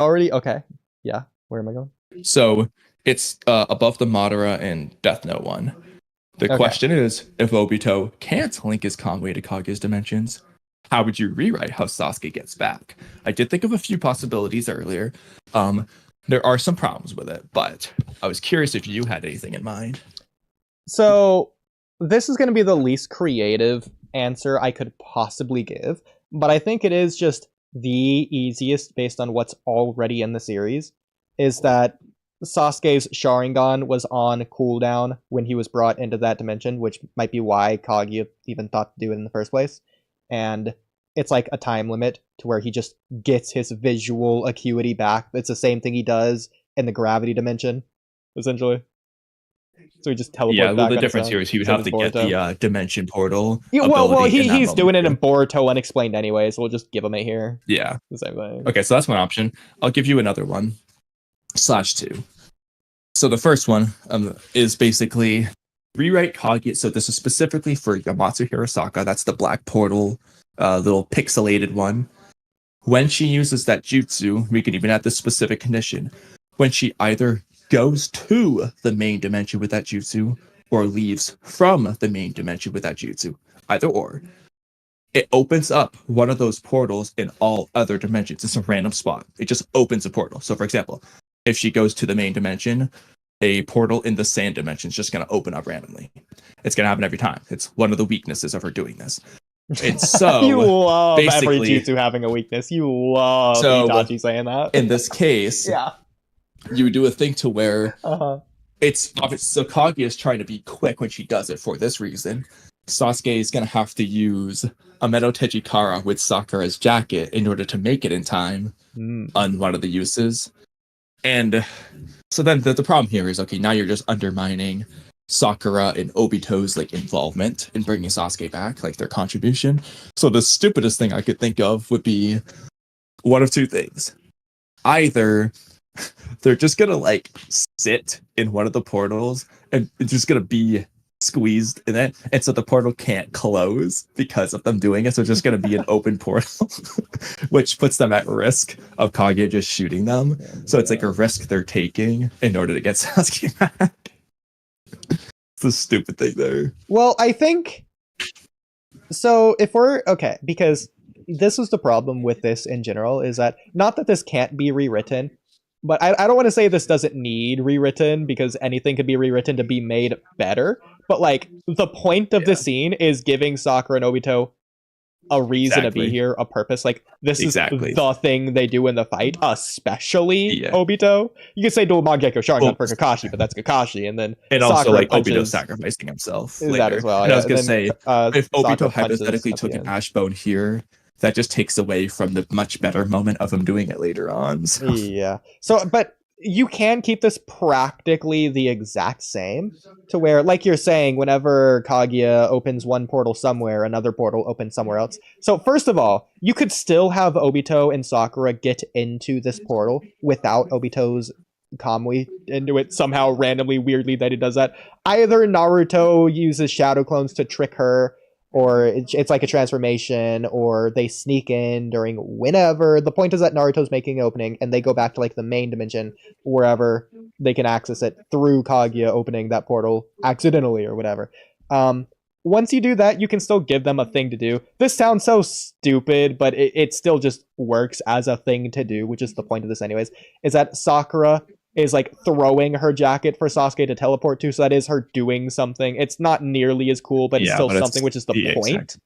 Already? Okay. Yeah. Where am I going? So it's above the Madara and Death Note one. The Okay. question is, if Obito can't link his Kamui to Kaguya's dimensions, how would you rewrite how Sasuke gets back? I did think of a few possibilities earlier. Um, there are some problems with it, but I was curious if you had anything in mind. So this is going to be the least creative answer I could possibly give, but I think it is just the easiest based on what's already in the series. Is that Sasuke's Sharingan was on cooldown when he was brought into that dimension, which might be why Kaguya even thought to do it in the first place. And it's like a time limit to where he just gets his visual acuity back. It's the same thing he does in the gravity dimension, essentially. So he just Yeah, teleports well, back the on his difference here own. is he would Same have as to get Boruto. the dimension portal Yeah, well, ability in that he's doing moment it too. in Boruto unexplained anyway, so we'll just give him it here. Yeah. The same thing. Okay, so that's one option. I'll give you another one slash two. So the first one is basically rewrite Kaguya. So this is specifically for Yamatsu Hirosaka. That's the black portal, little pixelated one. When she uses that jutsu, we can even add this specific condition. When she either goes to the main dimension with that jutsu or leaves from the main dimension with that jutsu, either or, it opens up one of those portals in all other dimensions. It's a random spot. It just opens a portal. So, for example, if she goes to the main dimension, a portal in the sand dimension is just going to open up randomly. It's going to happen every time. It's one of the weaknesses of her doing this. And You so, love every basically, jutsu having a weakness. You love so Itachi saying that. in this case, Yeah. you would do a thing to where Uh-huh. it's obvious. So Kaguya is trying to be quick when she does it for this reason. Sasuke is going to have to use a Medo Tejikara with Sakura's jacket in order to make it in time on one of the uses. And so then the problem here is, okay, now you're just undermining Sakura and Obito's like involvement in bringing Sasuke back, like their contribution. So the stupidest thing I could think of would be one of two things. Either they're just gonna like sit in one of the portals and it's just gonna be squeezed in it, and so the portal can't close because of them doing it. So it's just gonna be an open portal, which puts them at risk of Kaguya just shooting them. So it's like a risk they're taking in order to get Sasuke back. It's a stupid thing there. Well, I think so. If we're okay, because this was the problem with this in general, is that not that this can't be rewritten, but I don't want to say this doesn't need rewritten because anything could be rewritten to be made better. But like the point of the scene is giving Sakura and Obito a reason to be here, a purpose. Like this is the thing they do in the fight, especially Obito. You could say dual Mangekyo Sharingan for Kakashi, but that's Kakashi, and then and Sakura also like punches, Obito sacrificing himself is later. that as well. And Yeah. I was gonna say, if Obito punches hypothetically at took the an end. ash bone here, that just takes away from the much better moment of him doing it later on. So. Yeah. So, but you can keep this practically the exact same to where, like you're saying, whenever Kaguya opens one portal somewhere, another portal opens somewhere else. So, first of all, you could still have Obito and Sakura get into this portal without Obito's Kamui into it somehow randomly, weirdly that he does that. Either Naruto uses shadow clones to trick her, or it's like a transformation, or they sneak in during whenever. The point is that Naruto's making an opening, and they go back to like the main dimension, wherever they can access it through Kaguya opening that portal accidentally or whatever. Once you do that, you can still give them a thing to do. This sounds so stupid, but it still just works as a thing to do, which is the point of this anyways, is that Sakura is like throwing her jacket for Sasuke to teleport to, so that is her doing something. It's not nearly as cool, but it's still something, which is the point. Exactly.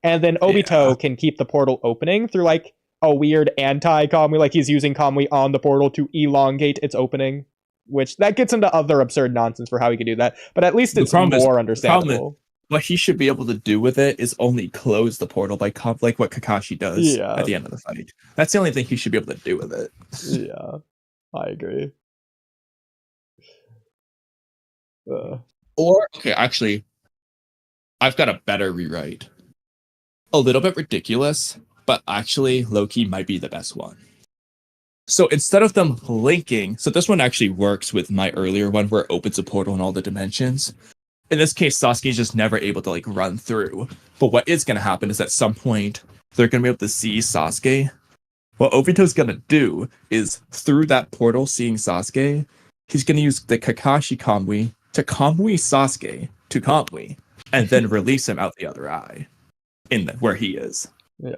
And then Obito can keep the portal opening through like a weird anti-Kamui, like he's using Kamui on the portal to elongate its opening, which that gets into other absurd nonsense for how he could do that, but at least it's more understandable. What he should be able to do with it is only close the portal by like what Kakashi does at the end of the fight. That's the only thing he should be able to do with it. Yeah, I agree. Or, okay, actually, I've got a better rewrite. A little bit ridiculous, but actually, low-key might be the best one. So instead of them linking, so this one actually works with my earlier one where it opens a portal in all the dimensions. In this case, Sasuke's just never able to like run through. But what is going to happen is at some point, they're going to be able to see Sasuke What Obito's gonna do is through that portal, seeing Sasuke, he's gonna use the Kakashi Kamui to Kamui Sasuke to Kamui, and then release him out the other eye, where he is. Yeah.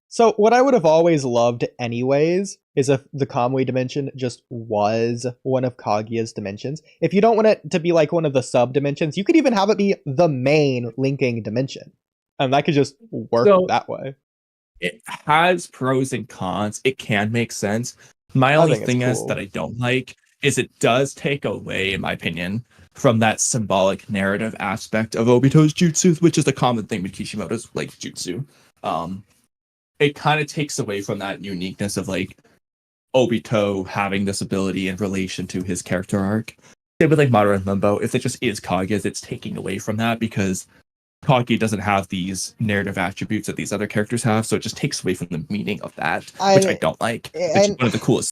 So what I would have always loved anyways is if the Kamui dimension just was one of Kaguya's dimensions. If you don't want it to be like one of the sub-dimensions, you could even have it be the main linking dimension. And that could just work that way. It has pros and cons. It can make sense. My only thing is that I don't like is it does take away, in my opinion, from that symbolic narrative aspect of Obito's jutsu, which is the common thing with Kishimoto's like jutsu. It kind of takes away from that uniqueness of like Obito having this ability in relation to his character arc. Same with like Madara and Limbo. If it just is Kaguya's, it's taking away from that because Talky doesn't have these narrative attributes that these other characters have, so it just takes away from the meaning of that, which I don't like. It's one of the coolest